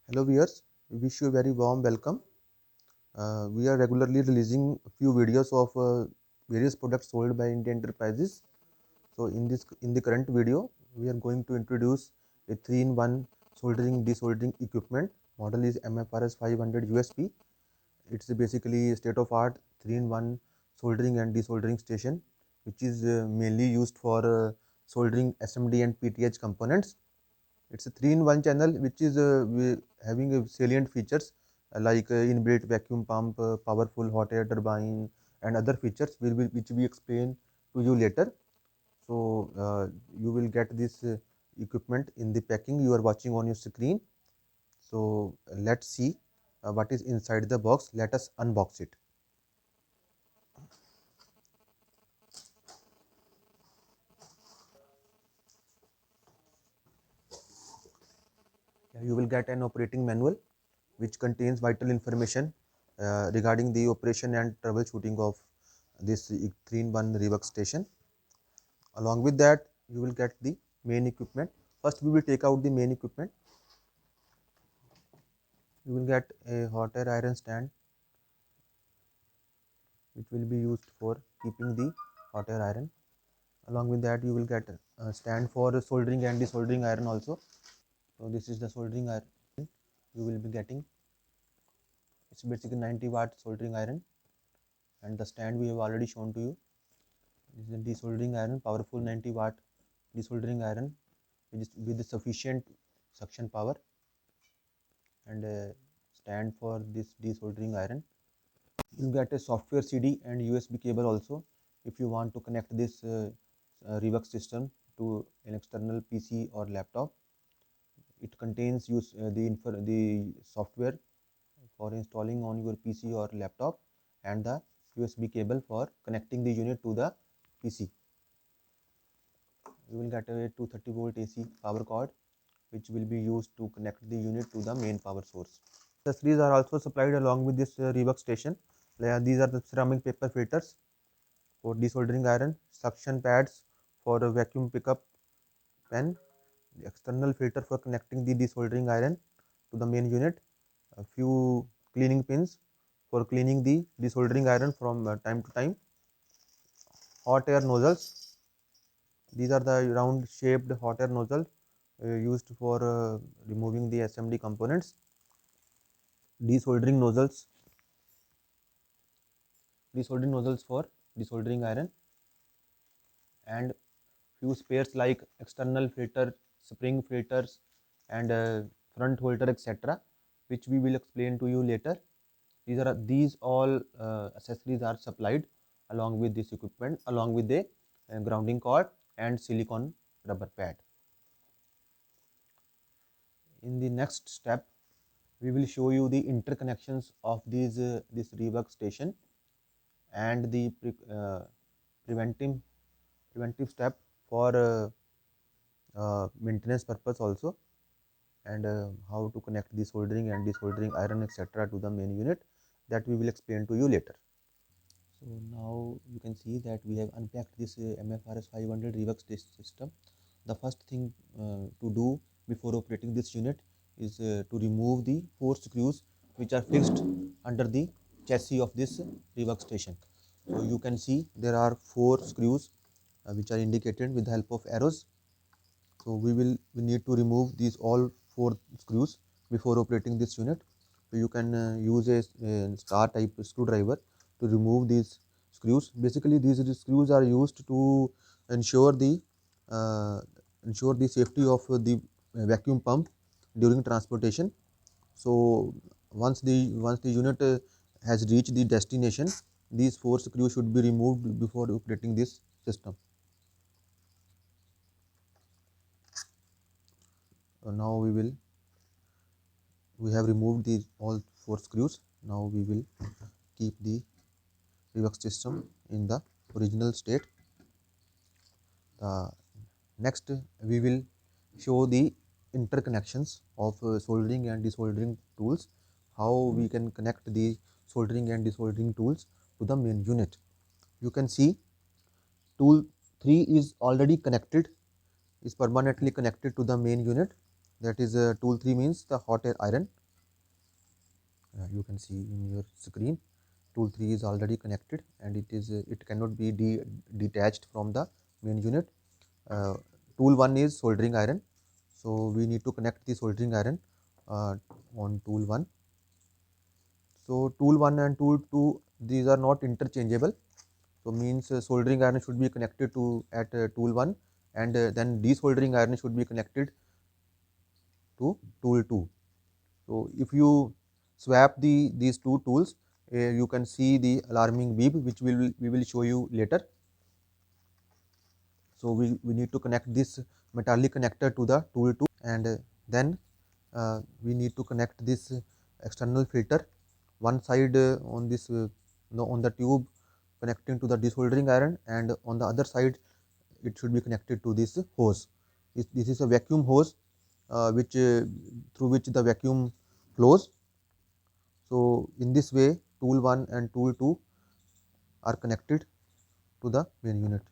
Hello viewers, we wish you a very warm welcome. We are regularly releasing a few videos of various products sold by Indian enterprises. So in the current video, we are going to introduce a 3-in-1 soldering desoldering equipment. Model is MFRS 500 USP. It's basically a state-of-art 3-in-1 soldering and desoldering station, which is mainly used for soldering SMD and PTH components. It's a 3-in-1 channel which is having salient features like inbuilt vacuum pump, powerful hot air turbine, and other features which we explain to you later. So you will get this equipment in the packing you are watching on your screen. So let's see what is inside the box. Let us unbox it. You will get an operating manual which contains vital information regarding the operation and troubleshooting of this 3-in-1 rework station. Along with that, you will get the main equipment. First, we will take out the main equipment. You will get a hot air iron stand which will be used for keeping the hot air iron. Along with that, you will get a stand for soldering and desoldering iron also. So this is the soldering iron you will be getting. It's basically 90-watt soldering iron, and the stand we have already shown to you. This is the desoldering iron, powerful 90-watt desoldering iron with sufficient suction power, and stand for this desoldering iron. You get a software CD and USB cable also if you want to connect this rework system to an external PC or laptop. It contains the software for installing on your PC or laptop, and the USB cable for connecting the unit to the PC. You will get a 230-volt AC power cord which will be used to connect the unit to the main power source. Accessories are also supplied along with this rework station. These are the ceramic paper filters for desoldering iron, suction pads for a vacuum pickup pen, the external filter for connecting the desoldering iron to the main unit, a few cleaning pins for cleaning the desoldering iron from time to time, hot air nozzles. These are the round shaped hot air nozzle used for removing the SMD components, desoldering nozzles, desoldering nozzles for desoldering iron, and few spares like external filter, spring filters, and front holder, etc., which we will explain to you later. These all accessories are supplied along with this equipment, along with the grounding cord and silicone rubber pad. In the next step, we will show you the interconnections of this rework station and the preventive preventive step for maintenance purpose also, and how to connect the soldering and desoldering iron, etc., to the main unit, that we will explain to you later. So now you can see that we have unpacked this MFRS 500 rework system. The first thing to do before operating this unit is to remove the 4 screws which are fixed under the chassis of this rework station. So you can see there are 4 screws which are indicated with the help of arrows. So we need to remove these all 4 screws before operating this unit. So you can use a star type screwdriver to remove these screws. Basically these screws are used to ensure the uh, safety of the vacuum pump during transportation. So once the unit has reached the destination, these 4 screws should be removed before operating this system. So now we have removed these all 4 screws. Now we will keep the rework system in the original state. Next, we will show the interconnections of soldering and desoldering tools, how we can connect the soldering and desoldering tools to the main unit. You can see tool 3 is already connected, is permanently connected to the main unit. that is tool 3 means the hot air iron. You can see in your screen tool 3 is already connected, and it cannot be detached from the main unit. Tool 1 is soldering iron, so we need to connect the soldering iron on tool 1. So tool 1 and tool 2, these are not interchangeable. So means soldering iron should be connected to at tool 1, and then desoldering iron should be connected to tool 2. So if you swap these two tools, you can see the alarming beep, which we will show you later. So we need to connect this metallic connector to the tool 2, and then we need to connect this external filter, one side on this on the tube connecting to the desoldering iron, and on the other side it should be connected to this hose. This is a vacuum hose which through which the vacuum flows. So in this way tool 1 and tool 2 are connected to the main unit.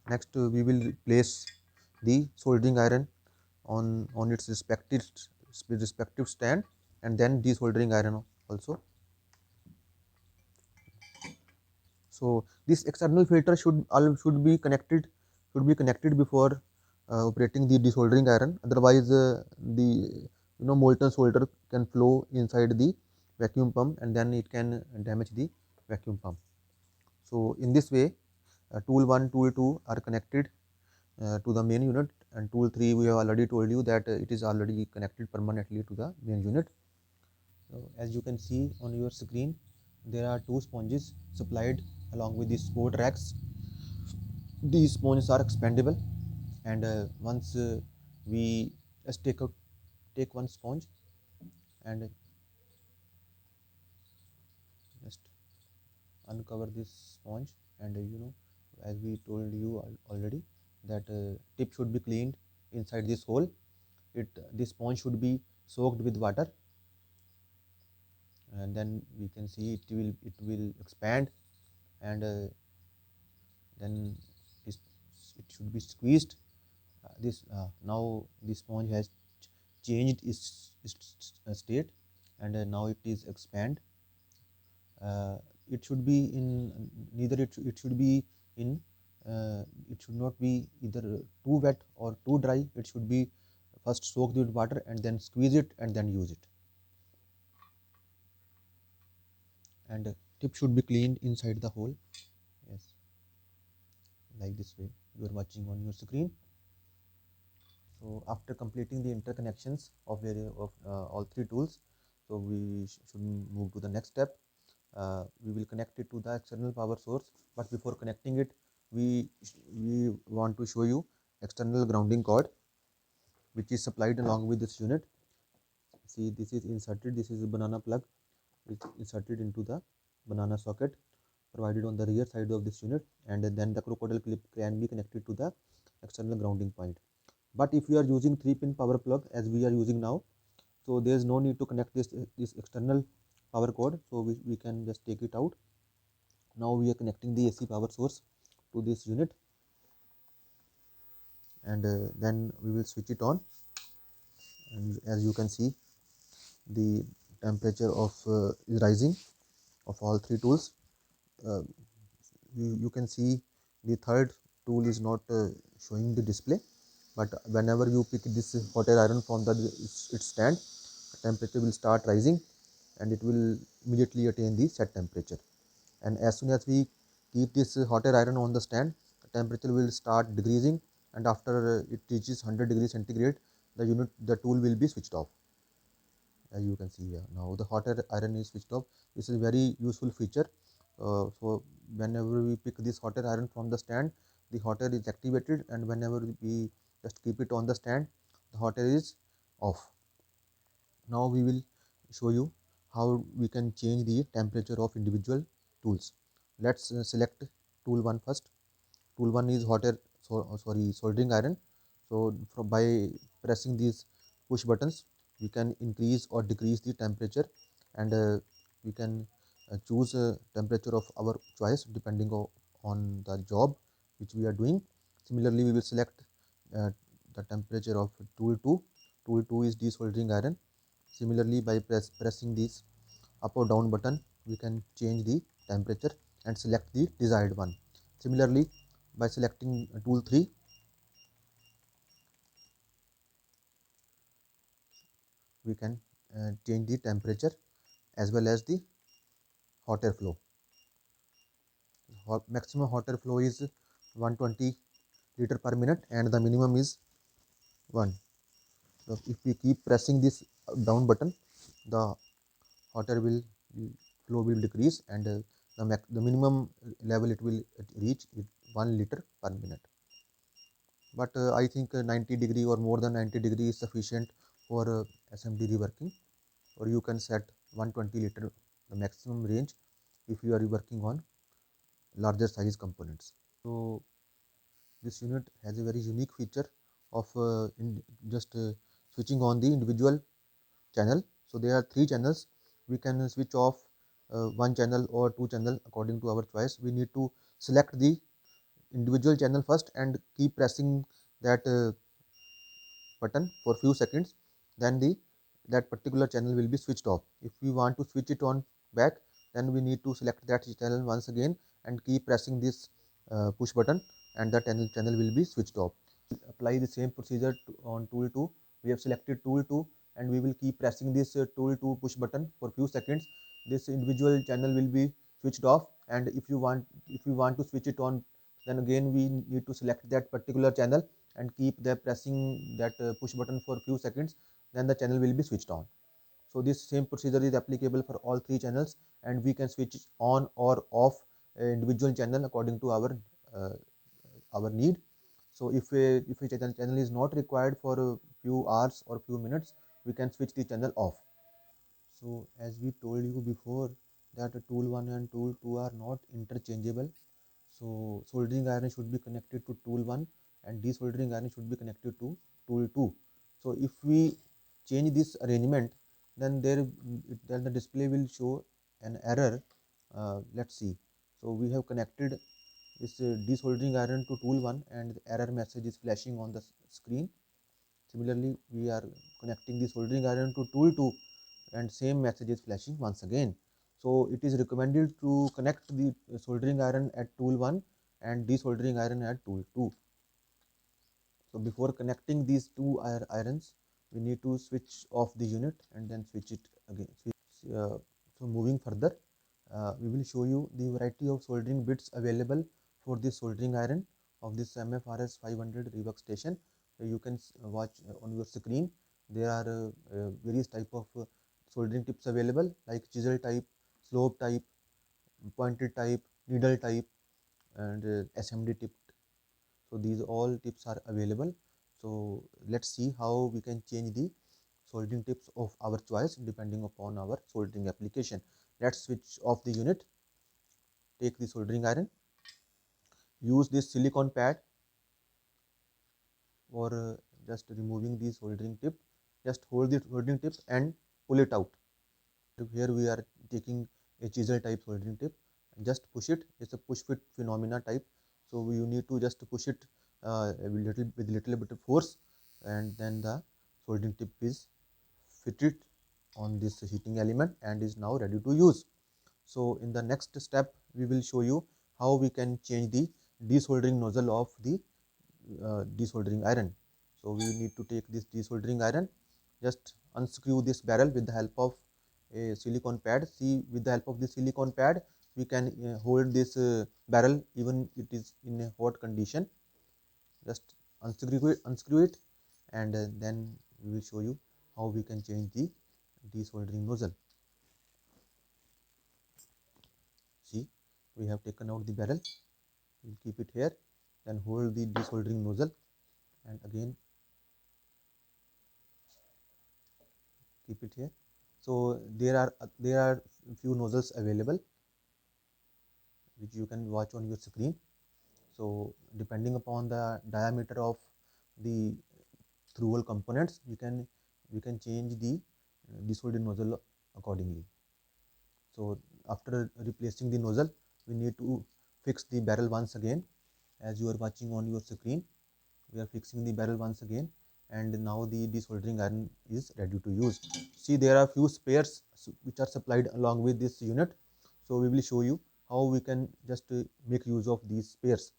Next we will place the soldering iron on its respective stand, and then desoldering iron also. So this external filter should be connected before operating the desoldering iron. Otherwise, the molten solder can flow inside the vacuum pump, and then it can damage the vacuum pump. So in this way, tool 1, tool 2 are connected to the main unit, and tool 3 we have already told you that it is already connected permanently to the main unit. As you can see on your screen, there are two sponges supplied along with the support racks. These sponges are expandable, and once we just take one sponge and just uncover this sponge, and as we told you already, that tip should be cleaned inside this hole. This sponge should be soaked with water, and then we can see it will expand, and then this, it should be squeezed. This Now the sponge has changed its state, and now it is expand. It should be in neither it should be in it should not be either too wet or too dry. It should be first soaked with water and then squeeze it and then use it. And tip should be cleaned inside the hole. Yes, like this way you are watching on your screen. So after completing the interconnections of all three tools, so we should move to the next step. We will connect it to the external power source, but before connecting it, we want to show you external grounding cord, which is supplied along with this unit. See, this is inserted. This is a banana plug, which is inserted into the banana socket provided on the rear side of this unit, and then the crocodile clip can be connected to the external grounding point. But if you are using 3-pin power plug as we are using now, so there is no need to connect this external power cord, so we can just take it out. Now we are connecting the AC power source to this unit, and then we will switch it on, and as you can see, the temperature of is rising of all three tools. uh, you can see the third tool is not showing the display, but whenever you pick this hot air iron from its stand, the temperature will start rising, and it will immediately attain the set temperature. And as soon as we keep this hot air iron on the stand, the temperature will start decreasing, and after it reaches 100 degrees centigrade, the tool will be switched off. As you can see here, now the hot air iron is switched off. This is very useful feature. So whenever we pick this hot air iron from the stand, the hot air is activated, and whenever we just keep it on the stand, the hot air is off. Now we will show you how we can change the temperature of individual tools. Let's select tool 1 first. Tool 1 is hot air, soldering iron. So by pressing these push buttons, we can increase or decrease the temperature, and we can choose a temperature of our choice depending on the job which we are doing. Similarly, we will select uh, the temperature of tool 2. tool 2 is desoldering iron. Similarly, by pressing this up or down button, we can change the temperature and select the desired one. Similarly, by selecting tool 3, we can change the temperature as well as the hot air flow. Maximum hot air flow is 120 liter per minute and the minimum is 1. So if we keep pressing this down button, the hot air flow will decrease, and the minimum level it will reach is 1 liter per minute. But I think 90 degree or more than 90 degree is sufficient for SMD reworking, or you can set 120 liter the maximum range if you are working on larger size components. So this unit has a very unique feature of just switching on the individual channel. So there are 3 channels. We can switch off one channel or 2 channel according to our choice. We need to select the individual channel first and keep pressing that button for few seconds, then that particular channel will be switched off. If we want to switch it on back, then we need to select that channel once again and keep pressing this push button, and the channel will be switched off. Apply the same procedure on tool 2. We have selected tool 2 and we will keep pressing this tool 2 push button for few seconds. This individual channel will be switched off, and if you want to switch it on, then again we need to select that particular channel and keep pressing that push button for few seconds, then the channel will be switched on. So this same procedure is applicable for all 3 channels, and we can switch on or off individual channel according to our need. So if a channel is not required for a few hours or few minutes, we can switch the channel off. So as we told you before that tool 1 and tool 2 are not interchangeable. So soldering iron should be connected to tool 1 and desoldering iron should be connected to tool 2. So if we change this arrangement, then then the display will show an error. Let's see. So we have connected this desoldering iron to tool 1 and the error message is flashing on the screen. Similarly, we are connecting the soldering iron to tool 2 and same message is flashing once again. So it is recommended to connect the soldering iron at tool 1 and desoldering iron at tool 2. So before connecting these two irons, we need to switch off the unit and then switch it again. So moving further, we will show you the variety of soldering bits available for this soldering iron of this MFRS 500 rework station. You can watch on your screen. There are various type of soldering tips available, like chisel type, slope type, pointed type, needle type, and SMD tip. So these all tips are available. So let's see how we can change the soldering tips of our choice depending upon our soldering application. Let's switch off the unit. Take the soldering iron. Use this silicone pad for just removing the soldering tip. Just hold the soldering tip and pull it out. Here we are taking a chisel type soldering tip. Just push it. It's a push fit phenomena type. So you need to just push it with little bit of force, and then the soldering tip is fitted on this heating element and is now ready to use. So in the next step, we will show you how we can change the desoldering nozzle of the desoldering iron. So we need to take this desoldering iron, just unscrew this barrel with the help of a silicone pad. See, with the help of the silicone pad, we can hold this barrel even it is in a hot condition. Just unscrew it, and then we will show you how we can change the desoldering nozzle. See, we have taken out the barrel. We will keep it here, then hold the desoldering nozzle, and again keep it here. So there are few nozzles available which you can watch on your screen. So depending upon the diameter of the through hole components, we can change the desoldering nozzle accordingly. So after replacing the nozzle, we need to fix the barrel once again. As you are watching on your screen, we are fixing the barrel once again, and now the desoldering iron is ready to use. See, there are few spares which are supplied along with this unit. So we will show you how we can just make use of these spares.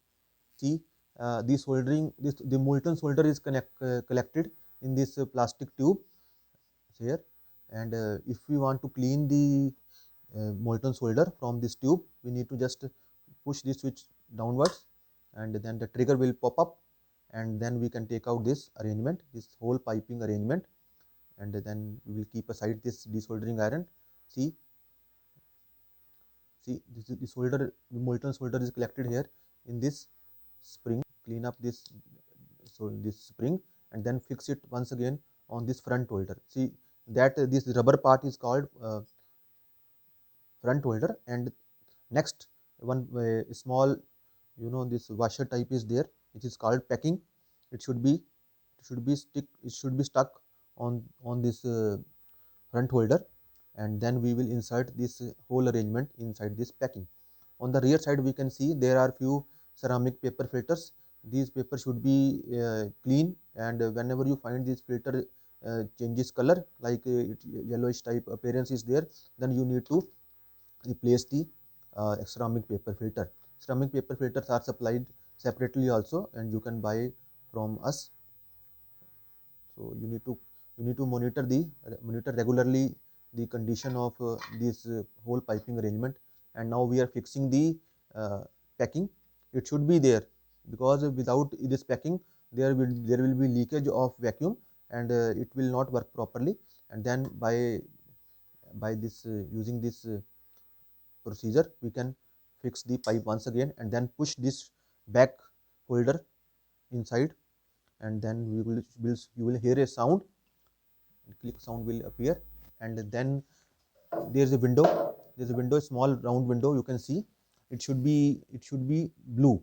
See, the molten solder is collected in this plastic tube here, and if we want to clean the molten solder from this tube, we need to just push this switch downwards, and then the trigger will pop up, and then we can take out this arrangement, this whole piping arrangement, and then we will keep aside this desoldering iron. See, this is the solder, the molten solder is collected here in this spring. Clean up this, so this spring, and then fix it once again on this front holder. See that this rubber part is called front holder, and next one small, this washer type is there, which is called packing. It should be stuck on this front holder, and then we will insert this whole arrangement inside this packing. On the rear side we can see there are few ceramic paper filters. These papers should be clean, and whenever you find this filter changes color, like yellowish type appearance is there, then you need to replace the ceramic paper filter. Ceramic paper filters are supplied separately also, and you can buy from us. So you need to monitor regularly the condition of this whole piping arrangement. And now we are fixing the uh, packing. It should be there, because without this packing there will be leakage of vacuum, and it will not work properly. And then by this using this procedure, we can fix the pipe once again, and then push this back holder inside, and then you will hear a sound. Click sound will appear, and then there's a window. Small round window, you can see. It should be blue.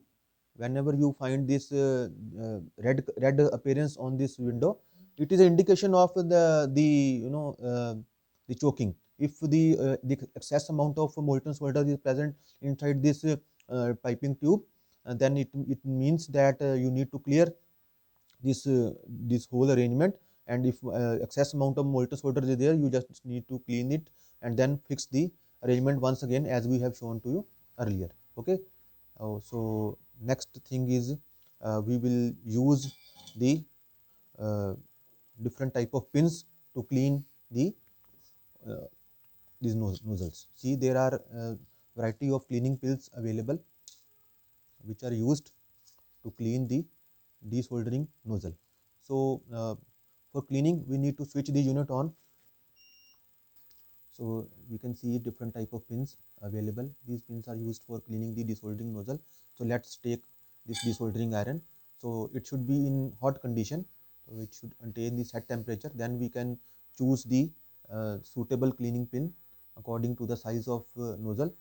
Whenever you find this red appearance on this window, it is an indication of the choking. If the excess amount of molten solder is present inside this piping tube, then it means that you need to clear this this whole arrangement. And if excess amount of molten solder is there, you just need to clean it and then fix the arrangement once again, as we have shown to you earlier. Okay. So next thing is, we will use the uh, different type of pins to clean uh, these nozzles. See, there are variety of cleaning pills available which are used to clean the desoldering nozzle. So for cleaning, we need to switch the unit on. So we can see different type of pins available. These pins are used for cleaning the desoldering nozzle. So let's take this desoldering iron. So it should be in hot condition. So it should contain the set temperature. Then we can choose the suitable cleaning pin according to the size of nozzle.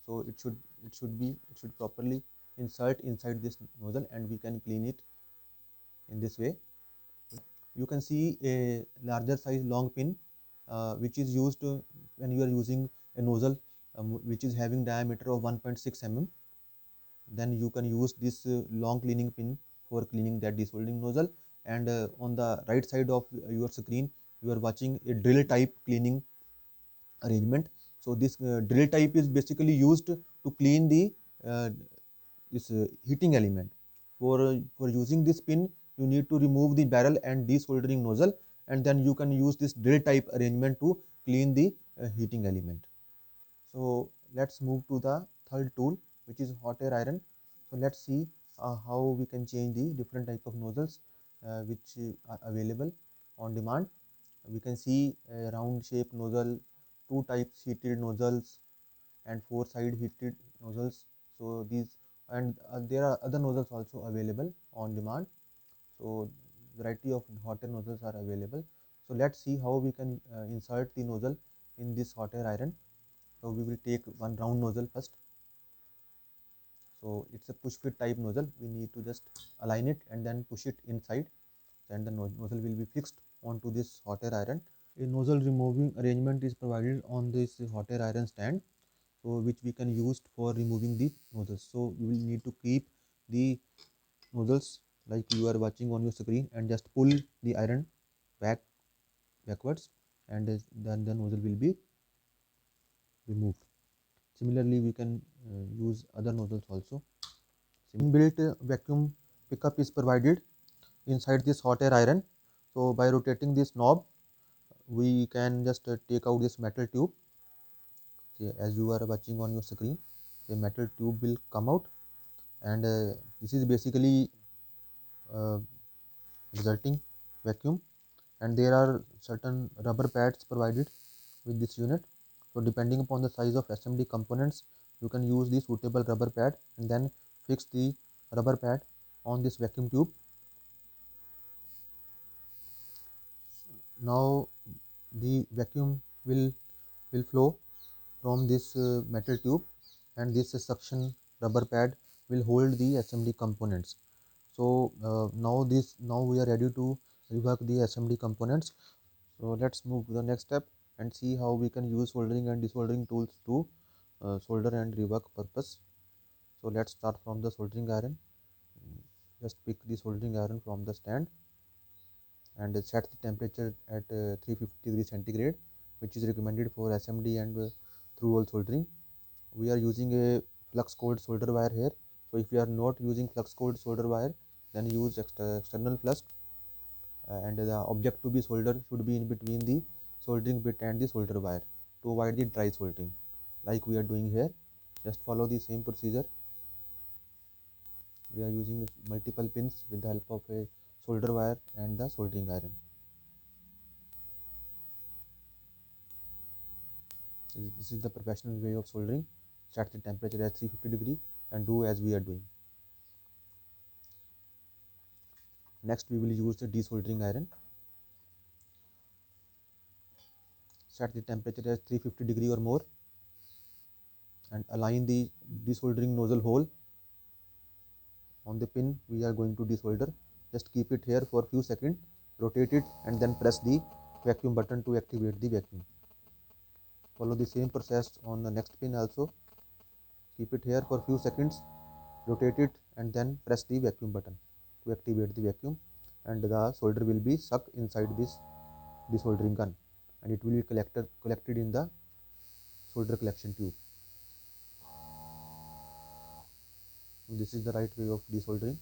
So it should properly insert inside this nozzle, and we can clean it in this way. You can see a larger size long pin which is used when you are using a nozzle which is having diameter of 1.6 mm. Then you can use this long cleaning pin for cleaning that desoldering nozzle. And on the right side of your screen, you are watching a drill type cleaning arrangement. So this drill type is basically used to clean the uh, this heating element. For using this pin, you need to remove the barrel and desoldering nozzle, and then you can use this drill type arrangement to clean the heating element. So let's move to the third tool, which is hot air iron. So let's see how we can change the different type of nozzles which are available on demand. We can see a round shape nozzle, two types heated nozzles, and four side heated nozzles. So these, and there are other nozzles also available on demand. So variety of hot air nozzles are available. So let's see how we can insert the nozzle in this hot air iron. So we will take one round nozzle first. So it's a push fit type nozzle. We need to just align it and then push it inside, and the nozzle will be fixed onto this hot air iron. A nozzle removing arrangement is provided on this hot air iron stand, so which we can use for removing the nozzles. So we will need to keep the nozzles like you are watching on your screen, and just pull the iron backwards, and then the nozzle will be removed. Similarly, we can use other nozzles also. Inbuilt vacuum pickup is provided inside this hot air iron. So by rotating this knob, we can just take out this metal tube. See, as you are watching on your screen, the metal tube will come out, and this is basically uh, resulting vacuum, and there are certain rubber pads provided with this unit. So depending upon the size of SMD components, you can use the suitable rubber pad and then fix the rubber pad on this vacuum tube. Now the vacuum will flow from this metal tube, and this suction rubber pad will hold the SMD components. So now we are ready to rework the SMD components. So let's move to the next step and see how we can use soldering and desoldering tools to solder and rework purpose. So let's start from the soldering iron. Just pick the soldering iron from the stand and set the temperature at 350 degrees centigrade, which is recommended for SMD and through hole soldering. We are using a flux cored solder wire here. So if you are not using flux cored solder wire, then use external flux, and the object to be soldered should be in between the soldering bit and the solder wire to avoid the dry soldering, like we are doing here. Just follow the same procedure. We are using multiple pins with the help of a solder wire and the soldering iron. This is the professional way of soldering. Set the temperature at 350 degree and do as we are doing. Next we will use the desoldering iron. Set the temperature at 350 degree or more and align the desoldering nozzle hole on the pin we are going to desolder. Just keep it here for few seconds, rotate it, and then press the vacuum button to activate the vacuum. Follow the same process on the next pin also. Keep it here for few seconds, rotate it, and then press the vacuum button to activate the vacuum, and the solder will be sucked inside this desoldering gun, and it will be collected in the solder collection tube. This is the right way of desoldering.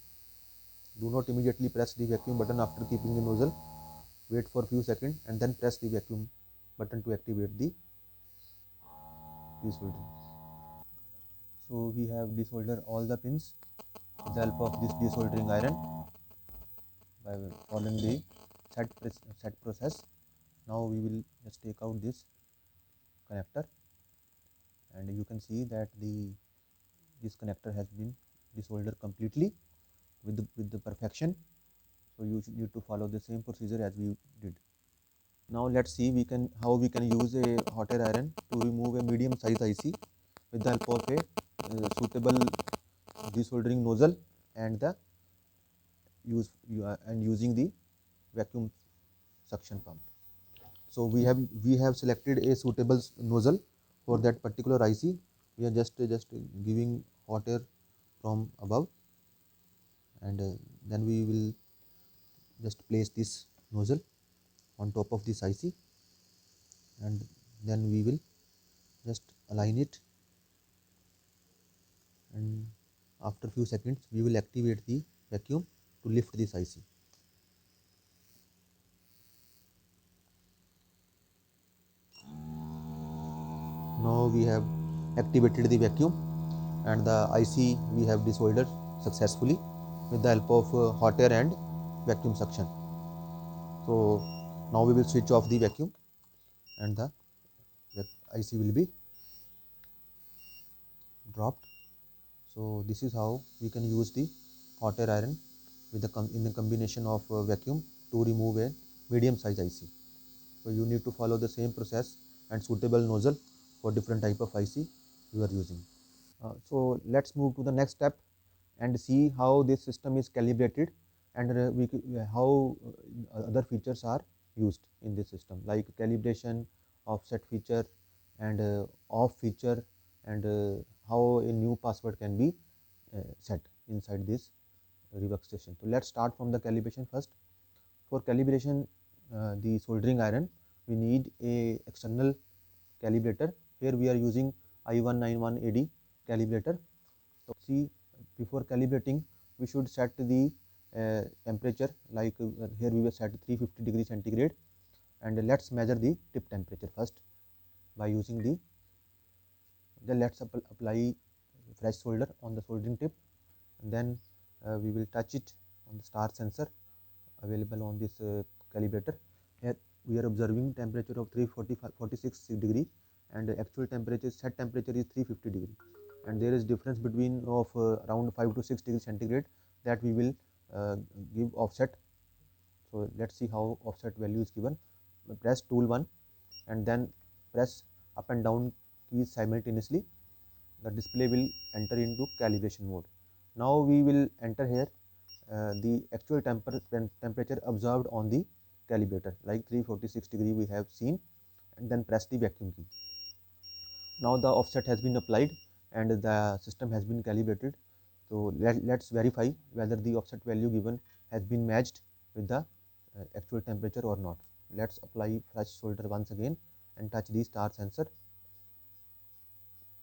Do not immediately press the vacuum button after keeping the nozzle. Wait for few seconds and then press the vacuum button to activate the desoldering. So we have desoldered all the pins with the help of this desoldering iron by following the set process. Now we will just take out this connector, and you can see that this connector has been desoldered completely with the perfection. So you need to follow the same procedure as we did. Now let's see how we can use a hot air iron to remove a medium size IC with the help of a suitable desoldering nozzle and the using the vacuum suction pump. So we have selected a suitable nozzle for that particular IC. We are just giving hot air from above, and then we will just place this nozzle on top of this IC, and then we will just align it, and after few seconds we will activate the vacuum to lift this IC. Now we have activated the vacuum, and the IC we have desoldered successfully with the help of hot air and vacuum suction. So now we will switch off the vacuum, and the IC will be dropped. So this is how we can use the hot air iron with in the combination of vacuum to remove a medium size IC. So you need to follow the same process and suitable nozzle for different type of IC you are using. So let's move to the next step and see how this system is calibrated, and how other features are used in this system, like calibration, offset feature, and off feature, and how a new password can be set inside this workstation. So let's start from the calibration first. For calibration the soldering iron, we need a external calibrator. Here we are using I191AD calibrator. So see, before calibrating we should set the temperature, like here we will set 350 degrees centigrade, and let's measure the tip temperature first by using the then let's apply fresh solder on the soldering tip, and then we will touch it on the star sensor available on this calibrator. Here we are observing temperature of 346 degree, and the actual temperature, set temperature is 350 degree, and there is difference between of around 5 to 6 degrees centigrade that we will give offset. So let's see how offset value is given. Press tool 1 and then press up and down keys simultaneously. The display will enter into calibration mode. Now we will enter here the actual temperature observed on the calibrator, like 346 degree we have seen, and then press the vacuum key. Now the offset has been applied and the system has been calibrated. So let's verify whether the offset value given has been matched with the actual temperature or not. Let's apply fresh solder once again and touch the star sensor.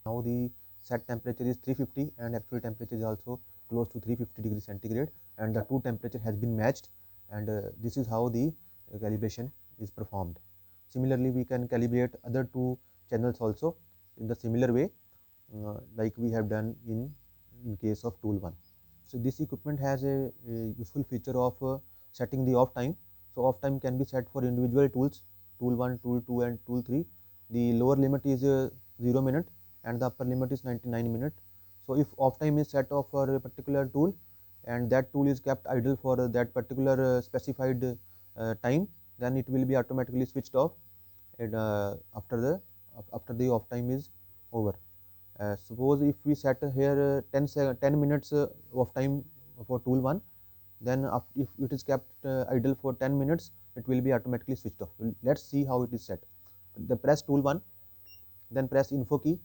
Now the set temperature is 350 and actual temperature is also close to 350 degrees centigrade, and the two temperature has been matched, and this is how the calibration is performed. Similarly, we can calibrate other two channels also in the similar way, like we have done in case of tool 1. So this equipment has a useful feature of setting the off time. So off time can be set for individual tools, tool 1, tool 2 and tool 3. The lower limit is 0 minute and the upper limit is 99 minutes. So if off time is set off for a particular tool and that tool is kept idle for that particular specified time, then it will be automatically switched off and, after the off time is over. Suppose if we set here 10 minutes of time for tool 1, then if it is kept idle for 10 minutes, it will be automatically switched off. Let's see how it is set. The press tool 1, then press info key,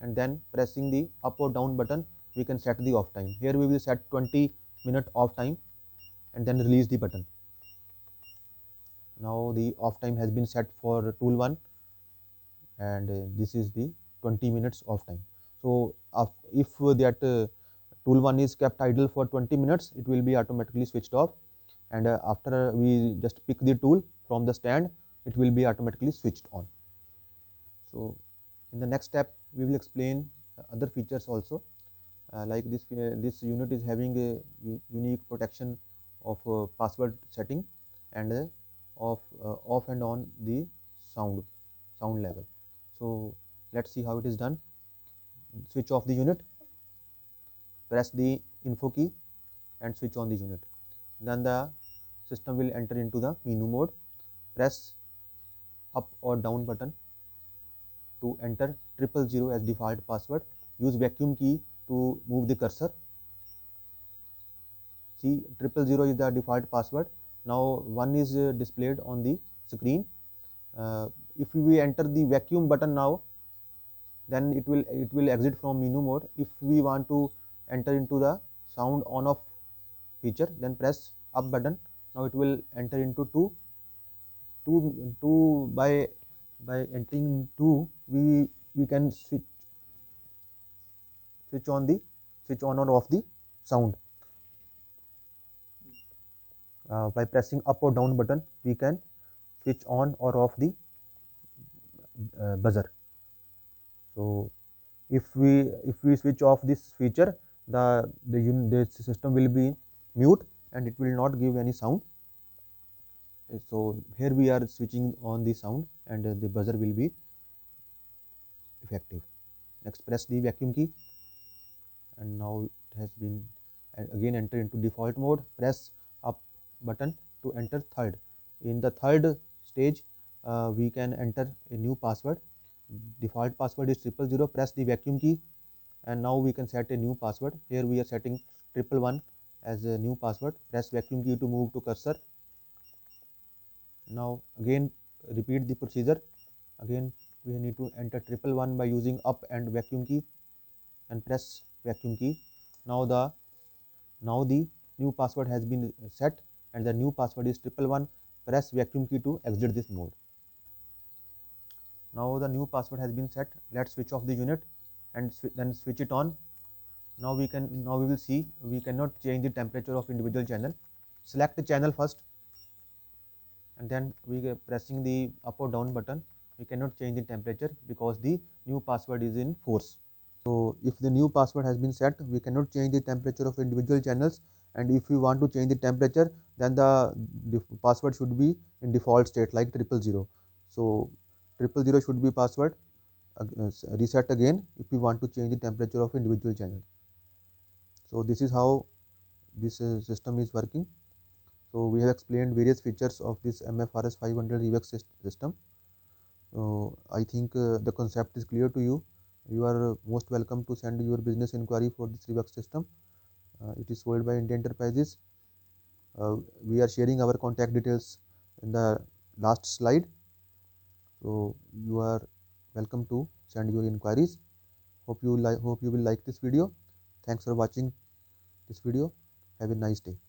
and then pressing the up or down button we can set the off time. Here we will set 20-minute off time and then release the button. Now the off time has been set for tool 1, and this is the 20 minutes off time. So if that tool 1 is kept idle for 20 minutes, it will be automatically switched off, and after we just pick the tool from the stand, it will be automatically switched on. So in the next step we will explain other features also, like this unit is having a unique protection of password setting and off and on the sound level. So let's see how it is done. Switch off the unit, press the info key and switch on the unit. Then the system will enter into the menu mode. Press up or down button to enter 000 as default password. Use vacuum key to move the cursor. See, 000 is the default password. Now one is displayed on the screen. If we enter the vacuum button now, then it will exit from menu mode. If we want to enter into the sound on off feature, then press up button. Now it will enter into 2 by entering 2 we can switch on or off the sound. By pressing up or down button we can switch on or off the buzzer. So if we switch off this feature, the system will be mute and it will not give any sound. So here we are switching on the sound and the buzzer will be effective. Next, press the vacuum key, and now it has been again enter into default mode. Press up button to enter third. In the third stage we can enter a new password. Default password is 000. Press the vacuum key and now we can set a new password. Here we are setting 111 as a new password. Press vacuum key to move to cursor. Now again repeat the procedure. Again we need to enter 111 by using up and vacuum key and press vacuum key. Now the Now the new password has been set and the new password is 111. Press vacuum key to exit this mode. Now the new password has been set. Let's switch off the unit and then switch it on. Now we will see we cannot change the temperature of individual channel. Select the channel first and then we are pressing the up or down button. We cannot change the temperature because the new password is in force. So if the new password has been set, we cannot change the temperature of individual channels, and if we want to change the temperature, then the password should be in default state like 000. So 000 should be password. Reset again if we want to change the temperature of individual channel. So this is how this system is working. So we have explained various features of this MFRS 500 UX system. I think the concept is clear to you. You are most welcome to send your business inquiry for this Rework system. It is sold by India Enterprises. We are sharing our contact details in the last slide. So you are welcome to send your inquiries. Hope you will like this video. Thanks for watching this video. Have a nice day.